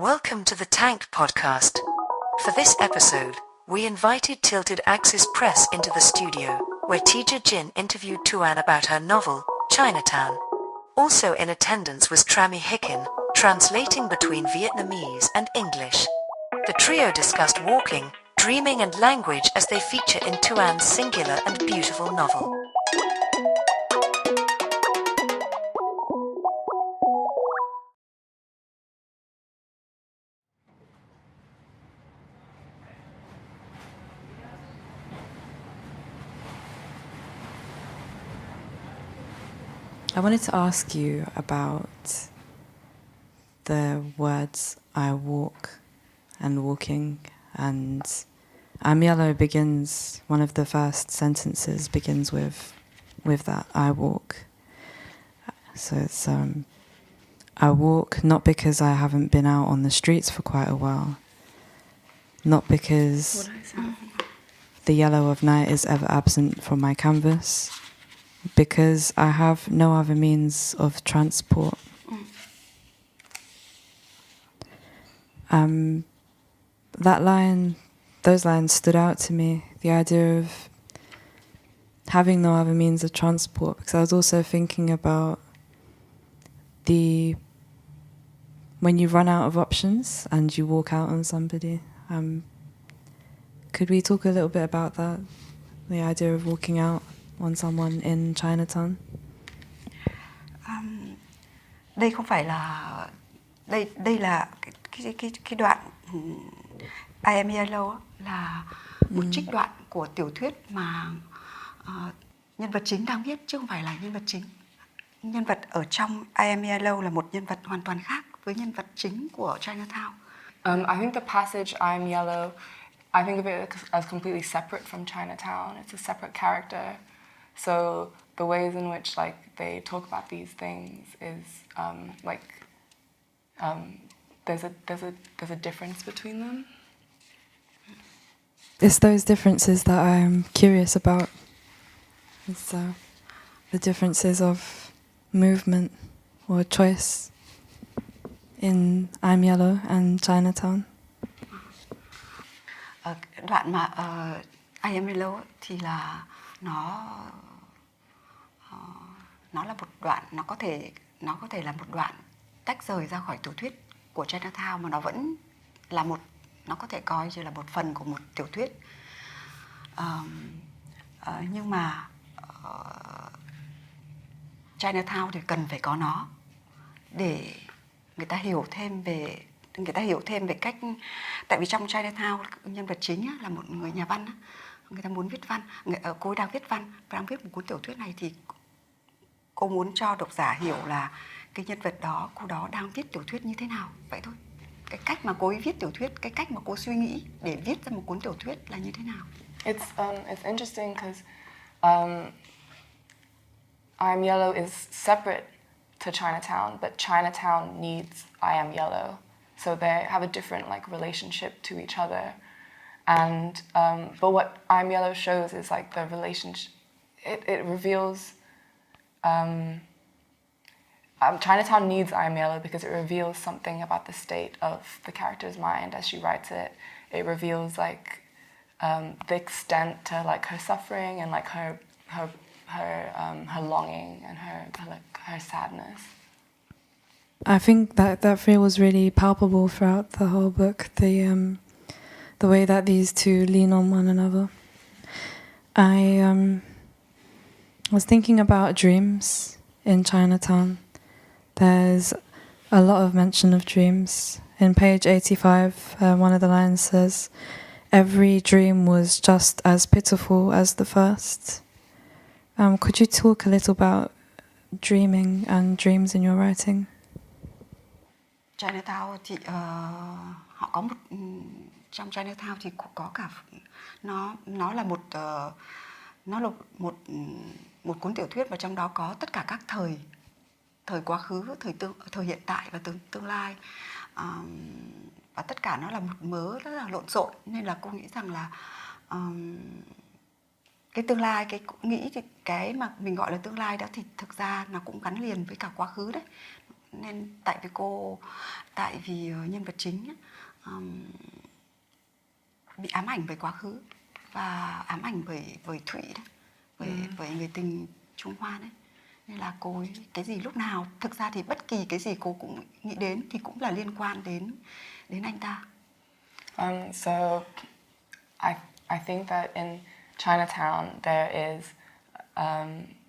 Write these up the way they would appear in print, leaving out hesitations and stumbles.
Welcome to the Tank Podcast. For this episode, we invited Tilted Axis Press into the studio, where Tice Cin interviewed Thuận about her novel, Chinatown. Also in attendance was Trà My Hickin, translating between Vietnamese and English. The trio discussed walking, dreaming and language as they feature in Thuận singular and beautiful novel. I wanted to ask you about the words I walk and walking, and I'm yellow begins, one of the first sentences begins with that, I walk. So it's, I walk not because I haven't been out on the streets for quite a while, not because the yellow of night is ever absent from my canvas, because I have no other means of transport. Those lines stood out to me, the idea of having no other means of transport, because I was also thinking about when you run out of options and you walk out on somebody. Could we talk a little bit about that, the idea of walking out on someone in Chinatown? Đây không phải là đây là cái đoạn I Am Yellow là một trích đoạn của tiểu thuyết mà nhân vật chính đang viết, chứ không phải là nhân vật chính. Nhân vật ở trong I Am Yellow là một nhân vật hoàn toàn khác với nhân vật chính của Chinatown. I think the passage I Am Yellow, I think of it as completely separate from Chinatown. It's a separate character. So the ways in which they talk about these things is there's a difference between them. It's those differences that I'm curious about. It's the differences of movement or choice in I'm Yellow and Chinatown. Đoạn mà I Am Yellow thì là nó là một đoạn, nó có thể là một đoạn tách rời ra khỏi tiểu thuyết của Chinatown, mà nó vẫn là nó có thể coi như là một phần của một tiểu thuyết. Nhưng mà Chinatown thì cần phải có nó để người ta hiểu thêm về cách, tại vì trong Chinatown nhân vật chính là một người nhà văn, người ta muốn viết văn, cô ấy đang viết văn, đang viết một cuốn tiểu thuyết này, thì cô muốn cho độc giả hiểu là cái nhân vật đó, cô đó đang viết tiểu thuyết như thế nào, vậy thôi. Cái cách mà cô ấy viết tiểu thuyết, cái cách mà cô suy nghĩ để viết ra một cuốn tiểu thuyết là như thế nào. It's interesting because I Am Yellow is separate to Chinatown, but Chinatown needs I Am Yellow, so they have a different relationship to each other. And but what I Am Yellow shows is the relationship. It reveals. Chinatown needs I Am Yellow because it reveals something about the state of the character's mind as she writes it. It reveals the extent to her suffering and her longing and her sadness. I think that feels really palpable throughout the whole book. The way that these two lean on one another. I was thinking about dreams in Chinatown. There's a lot of mention of dreams. In page 85, one of the lines says, "Every dream was just as pitiful as the first." Could you talk a little about dreaming and dreams in your writing? Chinatown thì họ có trong Chinatown thì có cả, nó là một cuốn tiểu thuyết mà trong đó có tất cả các thời quá khứ, thời hiện tại và tương lai, và tất cả nó là một mớ rất là lộn xộn, nên là cô nghĩ rằng là cái tương lai, cái mà mình gọi là tương lai đó thì thực ra nó cũng gắn liền với cả quá khứ đấy. nên tại vì nhân vật chính ấy, bị ám ảnh bởi quá khứ và ám ảnh bởi Thụy đấy, bởi người tình Trung Hoa đấy, nên là cô ấy, cái gì lúc nào thực ra thì bất kỳ cái gì cô cũng nghĩ đến thì cũng là liên quan đến anh ta. So I think that in Chinatown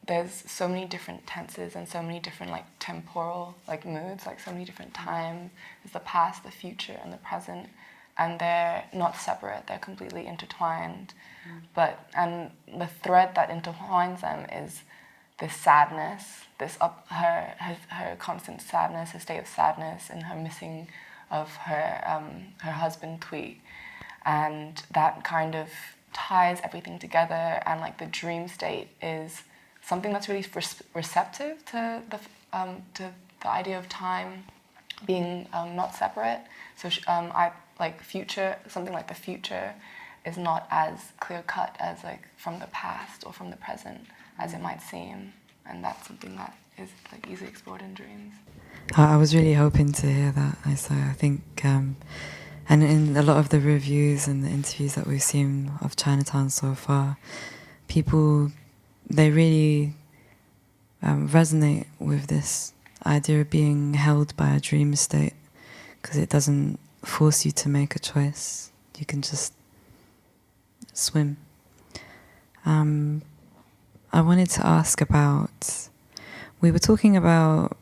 there's so many different tenses and so many different like temporal like moods, like so many different times. There's the past, the future, and the present, and they're not separate. They're completely intertwined. And the thread that intertwines them is this sadness, her constant sadness, her state of sadness, and her missing of her husband Thuy, and that kind of ties everything together. And like the dream state is something that's really receptive to the idea of time being not separate. So I like future, something like the future is not as clear cut as like from the past or from the present as it might seem, and that's something that is like easily explored in dreams. I was really hoping to hear that. I think, and in a lot of the reviews and the interviews that we've seen of Chinatown so far, people, they really resonate with this idea of being held by a dream state, because it doesn't force you to make a choice. You can just swim. I wanted to ask about, we were talking about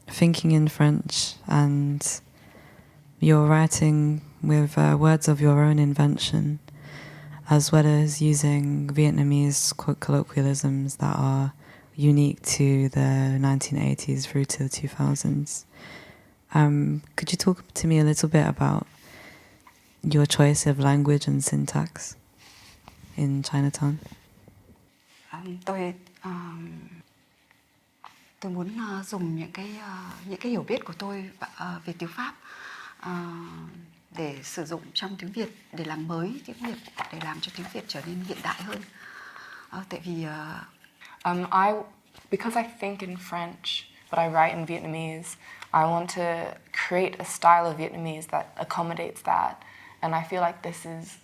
thinking in French and your writing with words of your own invention, as well as using Vietnamese colloquialisms that are unique to the 1980s through to the 2000s. Could you talk to me a little bit about your choice of language and syntax in Chinatown? Tôi muốn dùng những cái hiểu biết của tôi về tiếng Pháp để sử dụng trong tiếng Việt, để làm mới tiếng Việt, để làm cho tiếng Việt trở nên hiện đại hơn. Tại vì because I think in French, but I write in Vietnamese, I want to create a style of Vietnamese that accommodates that, and I feel like this is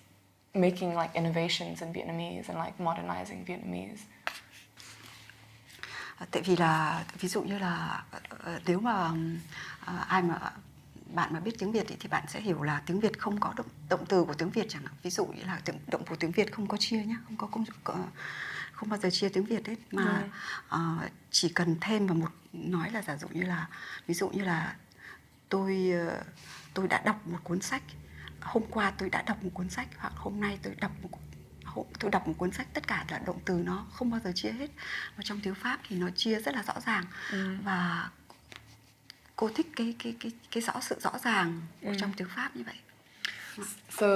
making like innovations in Vietnamese and like modernizing Vietnamese. Tại vì là ví dụ như là nếu mà bạn mà biết tiếng Việt thì bạn sẽ hiểu là tiếng Việt không có động từ của tiếng Việt chẳng hạn. Ví dụ như là động của tiếng Việt không có chia nhá, không bao giờ chia tiếng Việt hết, mà chỉ cần thêm vào một, nói là giả dụ như là, ví dụ như là tôi đã đọc một cuốn sách, hôm qua tôi đã đọc một cuốn sách, hoặc hôm nay tôi đọc một cuốn sách, tất cả là động từ nó không bao giờ chia hết. Và trong tiếng Pháp thì nó chia rất là rõ ràng, và cô thích cái sự rõ ràng trong tiếng Pháp như vậy. So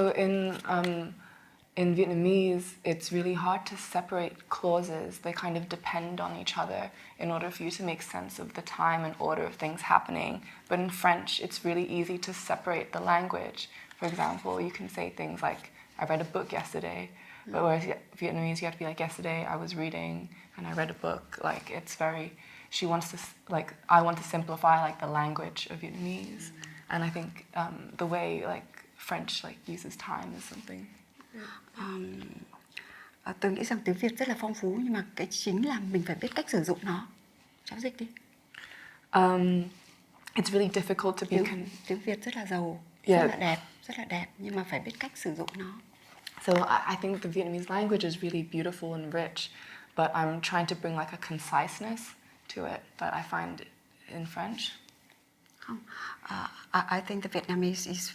in Vietnamese, it's really hard to separate clauses. They kind of depend on each other in order for you to make sense of the time and order of things happening. But in French, it's really easy to separate the language. For example, you can say things like, I read a book yesterday. But whereas Vietnamese, you have to be like, yesterday I was reading and I read a book. Like, it's very, she wants to, like, I want to simplify like the language of Vietnamese. And I think the way like French like uses time is something. Tôi nghĩ rằng tiếng Việt rất là phong phú, nhưng mà cái chính là mình phải biết cách sử dụng nó. Cháu dịch đi. It's really difficult to be... Tiếng Việt rất là giàu, yeah. rất là đẹp, nhưng mà phải biết cách sử dụng nó. So I think the Vietnamese language is really beautiful and rich, but I'm trying to bring like a conciseness to it that I find in French. I think the Vietnamese is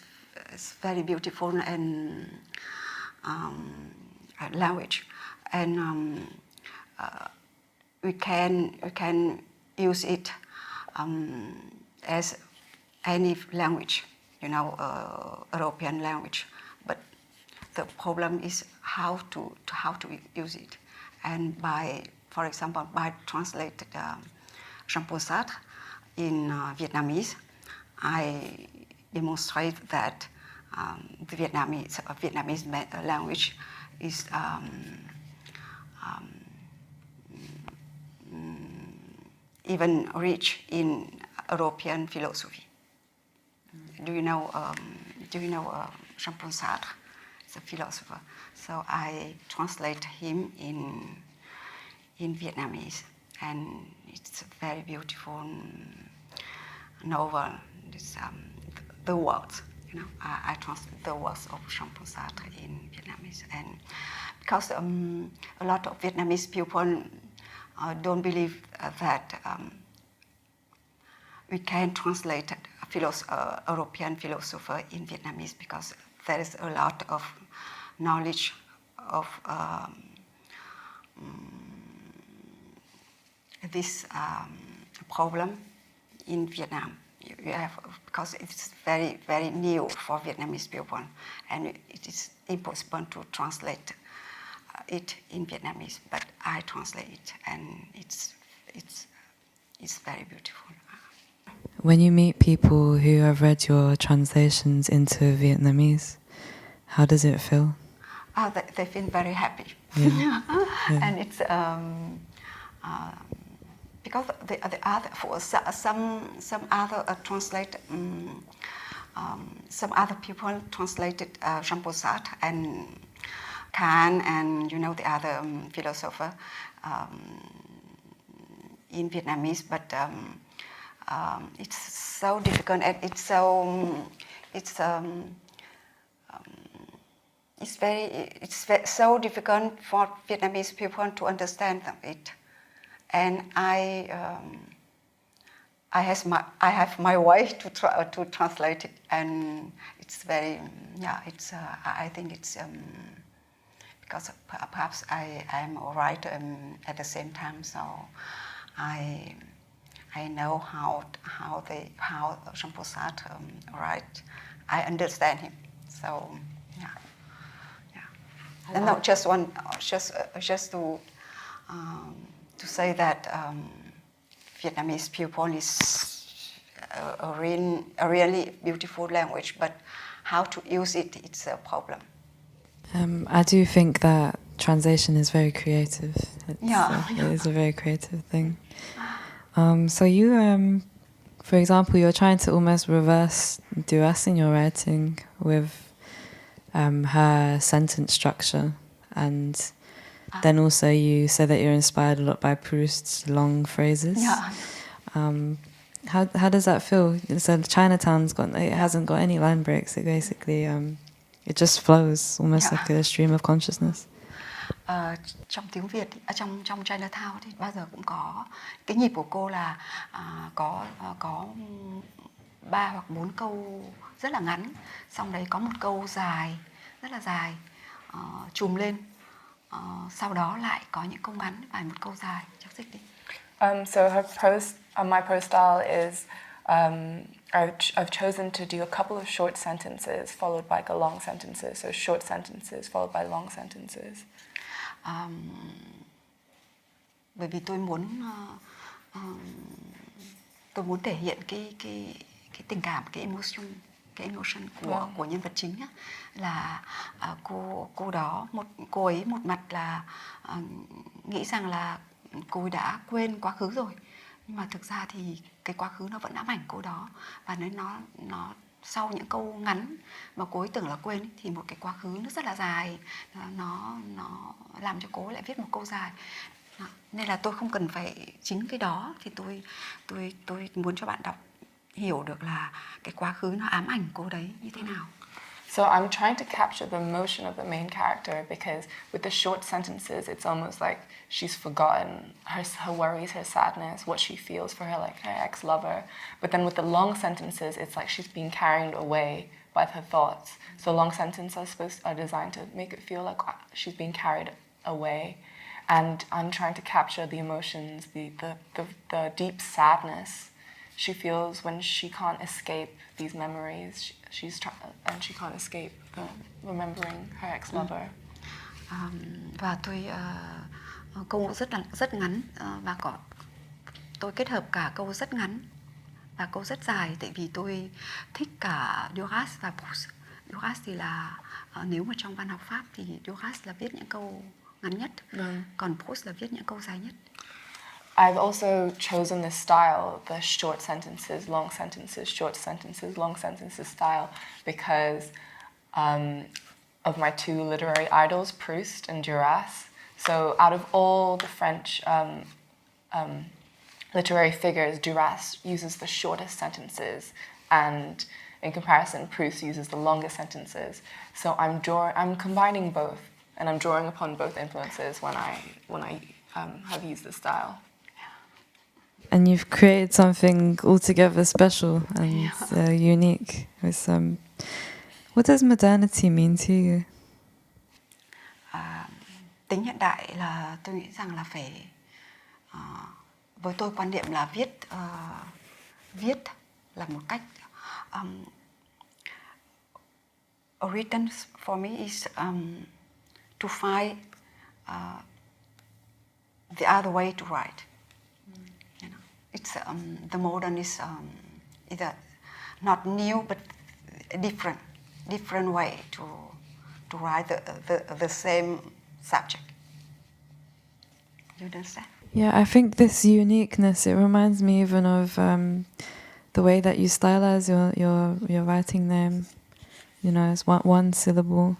very beautiful and language, and we can use it as any language, you know, European language. But the problem is how to use it, and for example, by translate Jean-Paul Sartre in Vietnamese, I demonstrate that the Vietnamese language is even rich in European philosophy. Do you know Jean-Paul Sartre? He's a philosopher. So I translate him in Vietnamese, and it's a very beautiful novel. It's the words. I translate the words of Jean-Paul Sartre in Vietnamese, and because a lot of Vietnamese people don't believe that we can translate European philosopher in Vietnamese, because there is a lot of knowledge of this problem in Vietnam. You have, because it's very, very new for Vietnamese people, and it is impossible to translate it in Vietnamese. But I translate it, and it's very beautiful. When you meet people who have read your translations into Vietnamamese, how does it feel? They feel very happy. Yeah. Yeah. And it's because the other, for some other some other people translated Jean-Paul Sartre and Kant and the other philosopher in Vietnamese, but it's so difficult, and it's so difficult for Vietnamese people to understand it. And I have my way to translate it, and it's very I think it's because perhaps I am a writer at the same time, so I know how Jean-Paul Sartre write. I understand him, so yeah. And not just to say that Vietnamese people is a really beautiful language, but how to use it, it's a problem. I do think that translation is very creative. It is a very creative thing. So you, for example, you're trying to almost reverse Duras in your writing with her sentence structure, and then also you said that you're inspired a lot by Proust's long phrases. Yeah. How does that feel? So Chinatown's hasn't got any line breaks. It basically it just flows almost like a stream of consciousness. Trong tiếng Việt, trong Chinatown thì bao giờ cũng có cái nhịp của cô là có 3 hoặc 4 câu rất là ngắn, xong đấy có một câu dài, rất là dài, trùm lên, sau đó lại có những câu ngắn và một câu dài. Chắc dịch đi. So her prose, my prose style is I've chosen to do a couple of short sentences followed by long sentences. So short sentences followed by long sentences. Bởi vì tôi muốn thể hiện cái tình cảm, cái emotion của nhân vật chính á, là cô ấy một mặt là nghĩ rằng là cô ấy đã quên quá khứ rồi, nhưng mà thực ra thì cái quá khứ nó vẫn ám ảnh cô đó, và nó sau những câu ngắn mà cô ấy tưởng là quên ấy, thì một cái quá khứ nó rất là dài, nó làm cho cô ấy lại viết một câu dài. Nên là tôi không cần phải chính cái đó, thì tôi muốn cho bạn đọc hiểu được là cái quá khứ nó ám ảnh cô đấy như thế nào. So I'm trying to capture the emotion of the main character, because with the short sentences, it's almost like she's forgotten her worries, her sadness, what she feels for her ex-lover. But then with the long sentences, it's like she's being carried away by her thoughts. So long sentences are designed to make it feel like she's being carried away. And I'm trying to capture the emotions, the deep sadness she feels when she can't escape these memories. And she can't escape remembering her ex-lover. Và câu rất ngắn, và tôi kết hợp cả câu rất ngắn và câu rất dài, tại vì tôi thích cả Duras và Proust. Duras thì là nếu mà trong văn học Pháp thì Duras là viết những câu ngắn nhất, còn Proust là viết những câu dài nhất. I've also chosen this style, the short sentences, long sentences, short sentences, long sentences style, because of my two literary idols, Proust and Duras. So out of all the French literary figures, Duras uses the shortest sentences, and in comparison, Proust uses the longest sentences. So I'm combining both, and I'm drawing upon both influences when I have used this style. And you've created something altogether special and unique. With what does modernity mean to you? Tính hiện đại là tôi nghĩ rằng là phải, với tôi quan niệm là viết là một cách, written for me is to find the other way to write. You know, it's the modern is either not new but a different way to write the same subject. You understand? Yeah, I think this uniqueness, it reminds me even of the way that you stylize your writing name. You know, it's one syllable.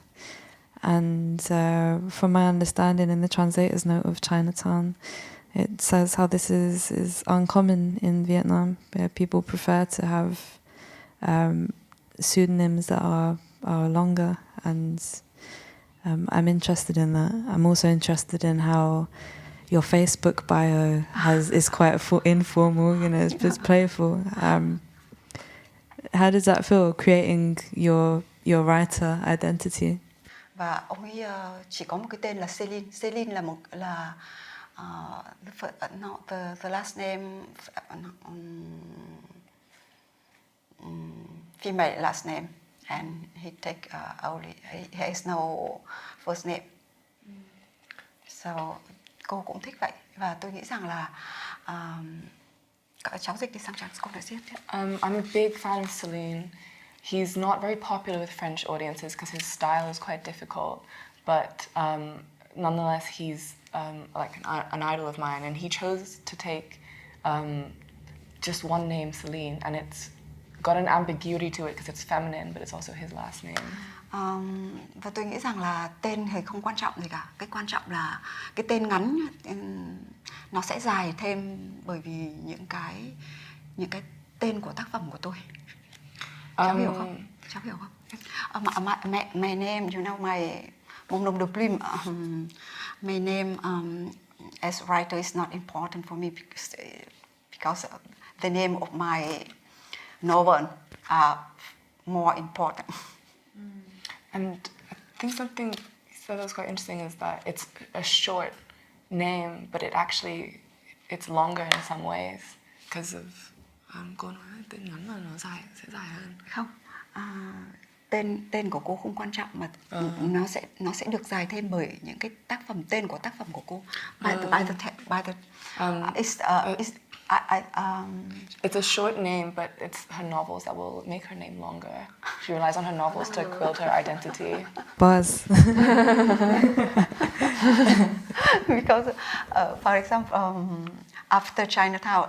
And from my understanding in the translator's note of Chinatown, it says how this is uncommon in Vietnam, where people prefer to have pseudonyms that are longer, and I'm interested in that. I'm also interested in how your Facebook bio is quite informal, you know, it's playful. How does that feel, creating your writer identity? Và ông ấy chỉ có một cái tên là Celine. Celine là the last name, female last name, and he take only he has no first name. So cô cũng thích vậy, và tôi nghĩ rằng là cháu dịch đi sang trang câu nói tiếp. I'm a big fan of Celine. He's not very popular with French audiences because his style is quite difficult, but nonetheless he's like an idol of mine, and he chose to take just one name, Celine, and it's got an ambiguity to it because it's feminine, but it's also his last name. Và tôi nghĩ rằng là tên thì không quan trọng gì cả. Cái quan trọng là cái tên ngắn nó sẽ dài thêm bởi vì những cái tên của tác phẩm của tôi. Cháu hiểu không? Cháu hiểu không? My name, you know, mon nom de plume. My name as writer is not important for me because the name of my novel are more important. And I think something he said that was quite interesting is that it's a short name, but it's longer in some ways because of cô nói tên ngắn mà nó sẽ dài hơn. Không, tên của cô không quan trọng, mà nó sẽ được dài thêm bởi những cái tên của tác phẩm của cô. It's a short name, but it's her novels that will make her name longer. She relies on her novels to build her identity. Buzz. Because, for example, after Chinatown,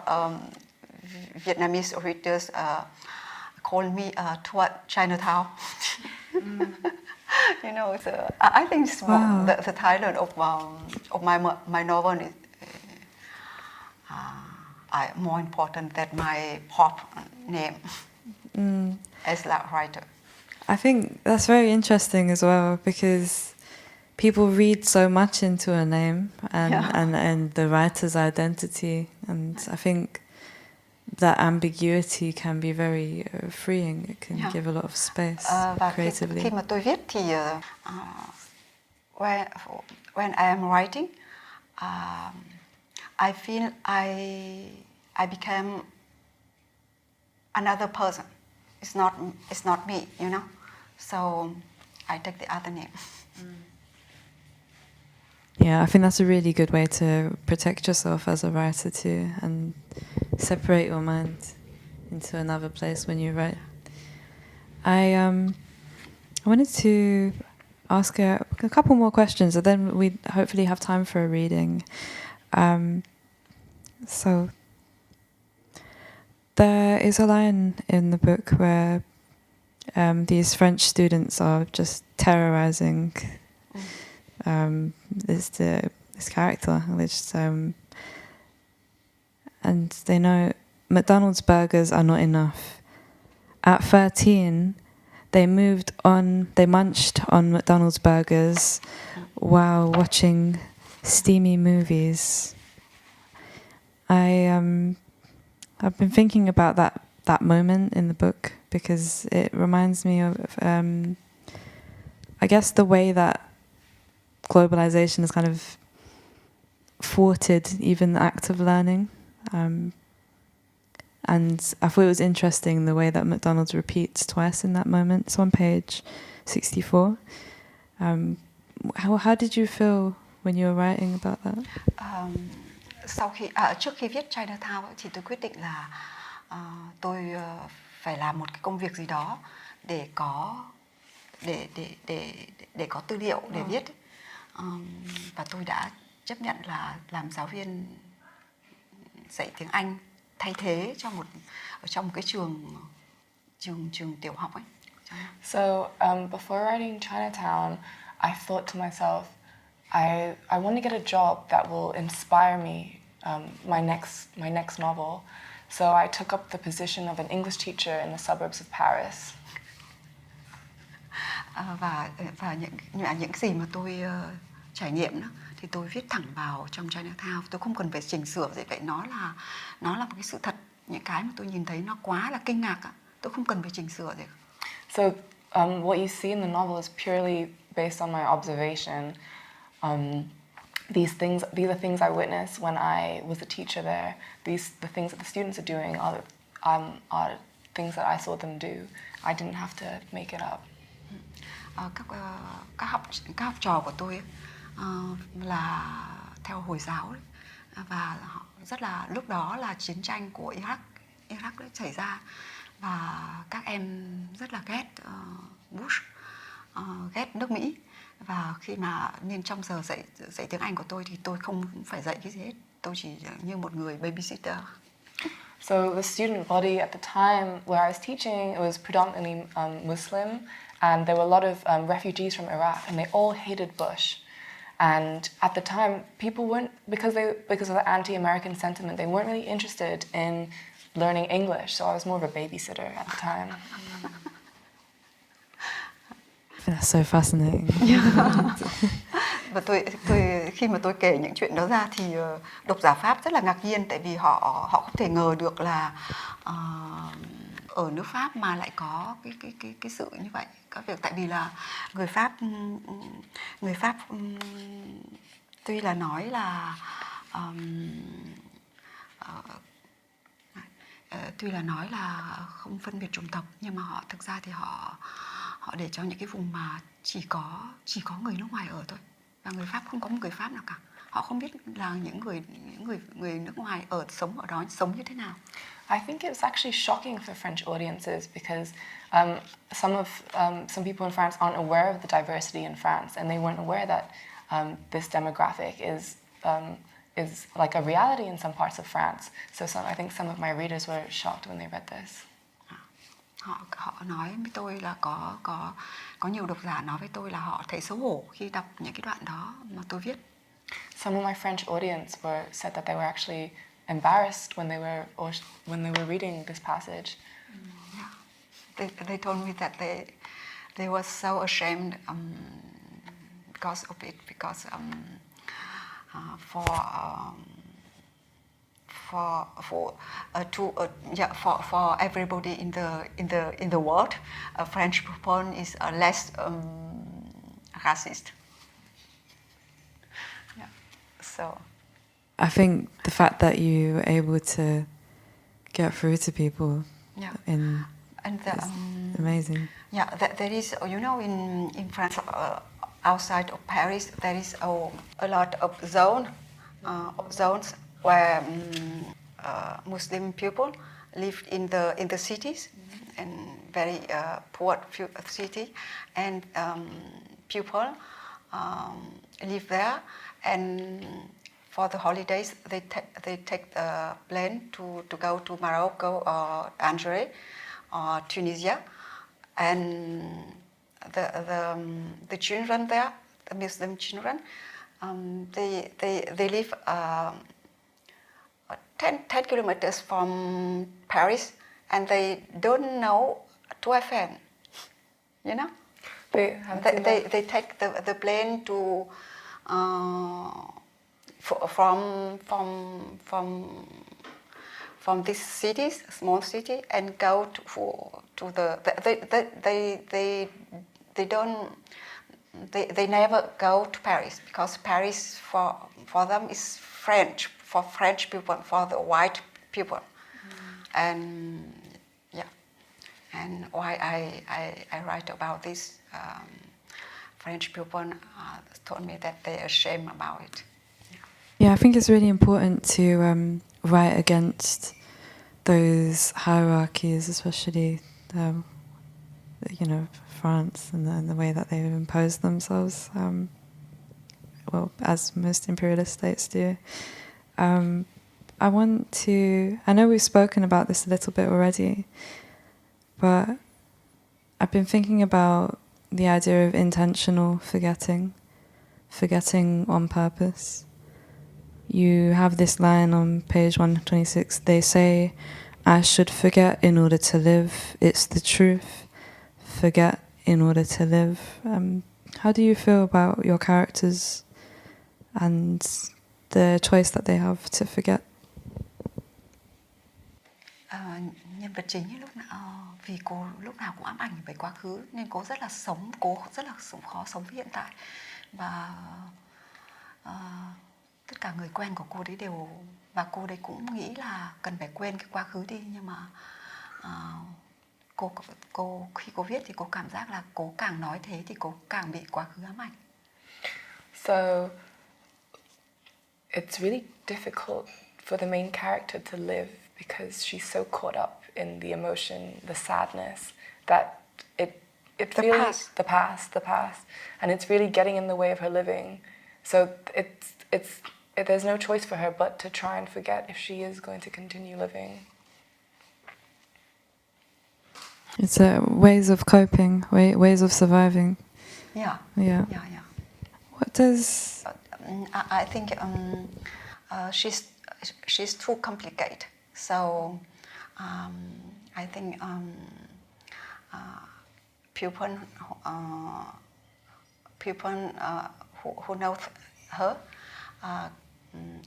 Vietnamese readers call me twelfth Chinatown. You know, I think it's the title of my novel is more important than my pop name as a writer. I think that's very interesting as well, because people read so much into a name and the writer's identity, and I think that ambiguity can be very freeing. It can give a lot of space creatively. Khi mà tôi viết thì when I am writing, I feel I became another person. It's not me, you know. So I take the other name. Yeah, I think that's a really good way to protect yourself as a writer too, and separate your mind into another place when you write. I wanted to ask a couple more questions, and then we hopefully have time for a reading. So there is a line in the book where these French students are just terrorizing this character, which and they know McDonald's burgers are not enough. At 13, they munched on McDonald's burgers while watching steamy movies. I've been thinking about that moment in the book because it reminds me of, I guess, the way that globalization has kind of thwarted even the act of learning. And I thought it was interesting the way that McDonald's repeats twice in that moment. It's on page 64. How did you feel when you were writing about that? Trước khi viết Chinatown thì tôi quyết định là tôi phải làm một cái công việc gì đó để có tư liệu để viết. Và tôi đã chấp nhận là làm giáo viên dạy tiếng Anh thay thế trong một cái trường tiểu học ấy. So before writing Chinatown, I thought to myself, I want to get a job that will inspire me, my next novel. So I took up the position of an English teacher in the suburbs of Paris. Và những gì mà tôi trải nghiệm đó, thì tôi viết thẳng vào trong Chinatown. Tôi không cần phải chỉnh sửa gì vậy. Nó là một cái sự thật. Những cái mà tôi nhìn thấy nó quá là kinh ngạc. Tôi không cần phải chỉnh sửa gì. So what you see in the novel is purely based on my observation. These are things I witnessed when I was a teacher there. The things that the students are doing are things that I saw them do. I didn't have to make it up. Các học trò của tôi là theo Hồi giáo đấy. Và họ lúc đó là chiến tranh của Iraq đã xảy ra, và các em rất là ghét Bush, ghét nước Mỹ. Và khi mà nên trong giờ dạy tiếng Anh của tôi thì tôi không phải dạy cái gì hết, tôi chỉ như một người babysitter. So the student body at the time where I was teaching, it was predominantly Muslim, and there were a lot of refugees from Iraq, and they all hated Bush. And at the time, people weren't, because of the anti-American sentiment, they weren't really interested in learning English. So I was more of a babysitter at the time. That's so fascinating. Và khi mà tôi kể những chuyện đó ra thì độc giả Pháp rất là ngạc nhiên, tại vì họ không thể ngờ được là ở nước Pháp mà lại có cái sự như vậy. Các việc, tại vì là người Pháp tuy là nói là không phân biệt chủng tộc, nhưng mà họ thực ra thì họ để cho những cái vùng mà chỉ có người nước ngoài ở thôi, và người Pháp không có một người Pháp nào cả. Họ không biết là những người nước ngoài sống ở đó sống như thế nào. I think it was actually shocking for French audiences because some people in France aren't aware of the diversity in France, and they weren't aware that this demographic is like a reality in some parts of France. So I think some of my readers were shocked when they read this. Họ nói với tôi là có nhiều độc giả nói với tôi là họ thấy xấu hổ khi đọc những cái đoạn đó mà tôi viết. Some of my French audience said that they were actually embarrassed when they were reading this passage. Yeah. They told me that they were so ashamed because of it, because for everybody in the world, French people is less racist. Yeah. So I think the fact that you were able to get through to people is amazing. Yeah, there is, in France, outside of Paris, there is a lot of zones where Muslim people live in the cities, and very poor city, and people live there, and for the holidays, they take the plane to go to Morocco or Algeria or Tunisia, and the children there, the Muslim children, they live 10 kilometers from Paris, and they don't know twelfth, you know. They take the plane to from these cities, small city, and go to the they never go to Paris, because Paris for them is French, for French people, for the white people. And yeah, and why I write about this, French people told me that they're ashamed about it. Yeah, I think it's really important to write against those hierarchies, especially, you know, France and the way that they've imposed themselves, well, as most imperialist states do. I know we've spoken about this a little bit already, but I've been thinking about the idea of intentional forgetting on purpose. You have this line on page 126, they say, I should forget in order to live, it's the truth, forget in order to live. How do you feel about your characters and the choice that they have to forget? Nhân vật chính vì cô lúc nào cũng ám ảnh về quá khứ, nên cô rất là khó sống với hiện tại, và tất cả người quen của cô đấy đều, và cô đấy cũng nghĩ là cần phải quên cái quá khứ đi, nhưng mà cô khi cô viết thì cô cảm giác là cô càng nói thế thì cô càng bị quá khứ ám ảnh. So it's really difficult for the main character to live because she's so caught up in the emotion, the sadness, that it the really past. the past, and it's really getting in the way of her living. So there's no choice for her but to try and forget if she is going to continue living. It's ways of coping, ways of surviving. Yeah. What does... I think she's too complicated. So I think people who know her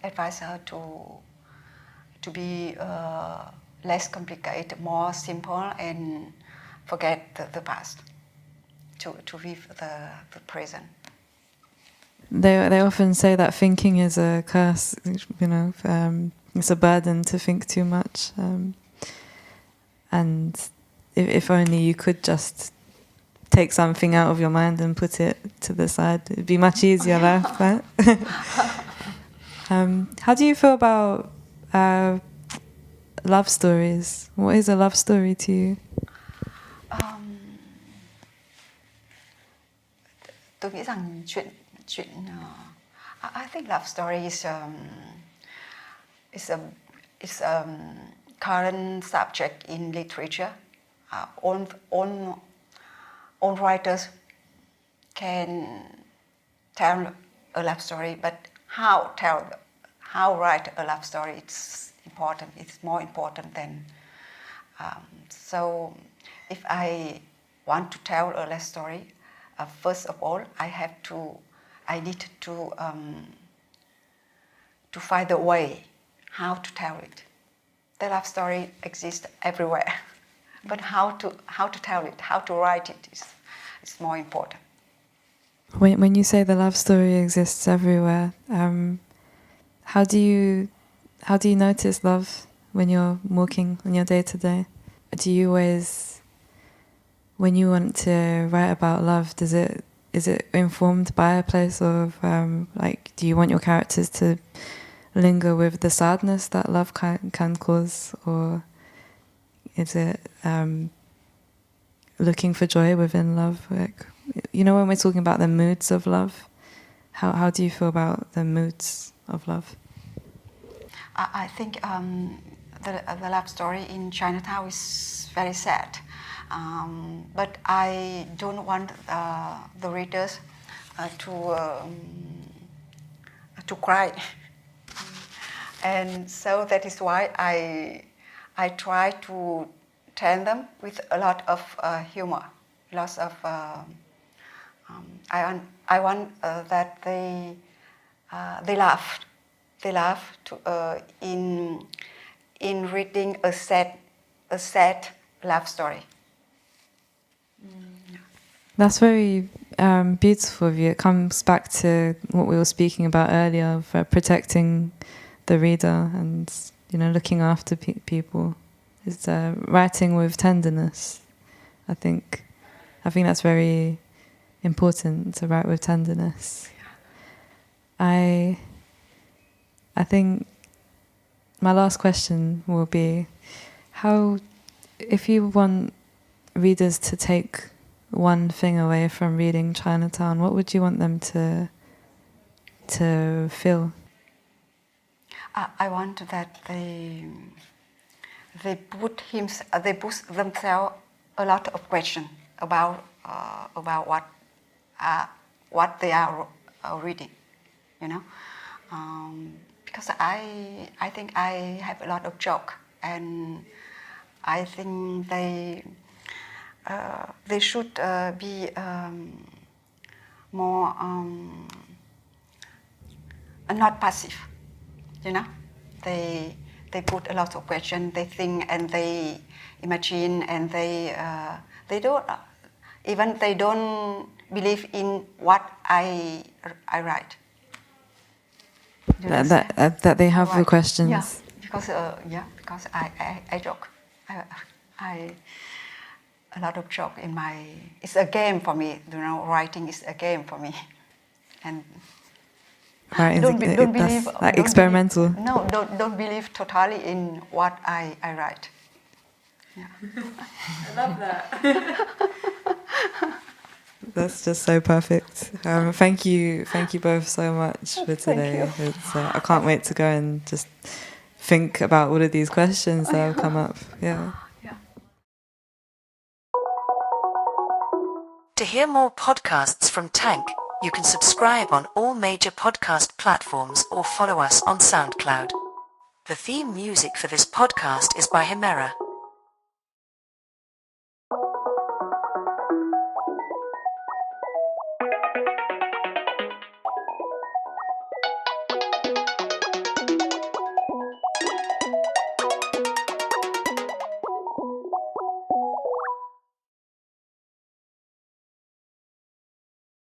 advise her to be less complicated, more simple, and forget the past, to live the present. They often say that thinking is a curse, you know, it's a burden to think too much. And if only you could just take something out of your mind and put it to the side, it'd be much easier life, right? How do you feel about love stories? What is a love story to you? Tôi nghĩ rằng chuyện I think love story is a current subject in literature. All writers can tell a love story, but how write a love story, it's important. It's more important than so. If I want to tell a love story, first of all, I need to find a way how to tell it. The love story exists everywhere, but how to tell it, how to write it is more important. When you say the love story exists everywhere, how do you notice love when you're walking on your day to day? Do you always, when you want to write about love, is it informed by a place of like, do you want your characters to linger with the sadness that love can cause, or is it looking for joy within love? Like, you know, when we're talking about the moods of love, how do you feel about the moods of love? I think the love story in Chinatown is very sad, but I don't want the readers to cry, and so that is why I try to tell them with a lot of humor, lots of. I want that they laugh. They laugh in reading a sad love story. That's very beautiful of you. It comes back to what we were speaking about earlier of protecting the reader and looking after people. It's writing with tenderness. I think that's very important, to write with tenderness. I think my last question will be, if you want readers to take one thing away from reading Chinatown, what would you want them to feel? I want that they put themselves a lot of questions about what they are reading, because I think I have a lot of joke, and I think they should be more not passive, They put a lot of questions. They think and they imagine, and they don't believe in what I write. That they have the questions. Yeah, because I joke. I a lot of joke in my. It's a game for me. Writing is a game for me, and don't believe like experimental. Don't believe totally in what I write. Yeah. I love that. That's just so perfect. Thank you both so much for today. I can't wait to go and just think about all of these questions that have come up. Yeah. To hear more podcasts from Tank, you can subscribe on all major podcast platforms or follow us on SoundCloud. The theme music for this podcast is by Himera.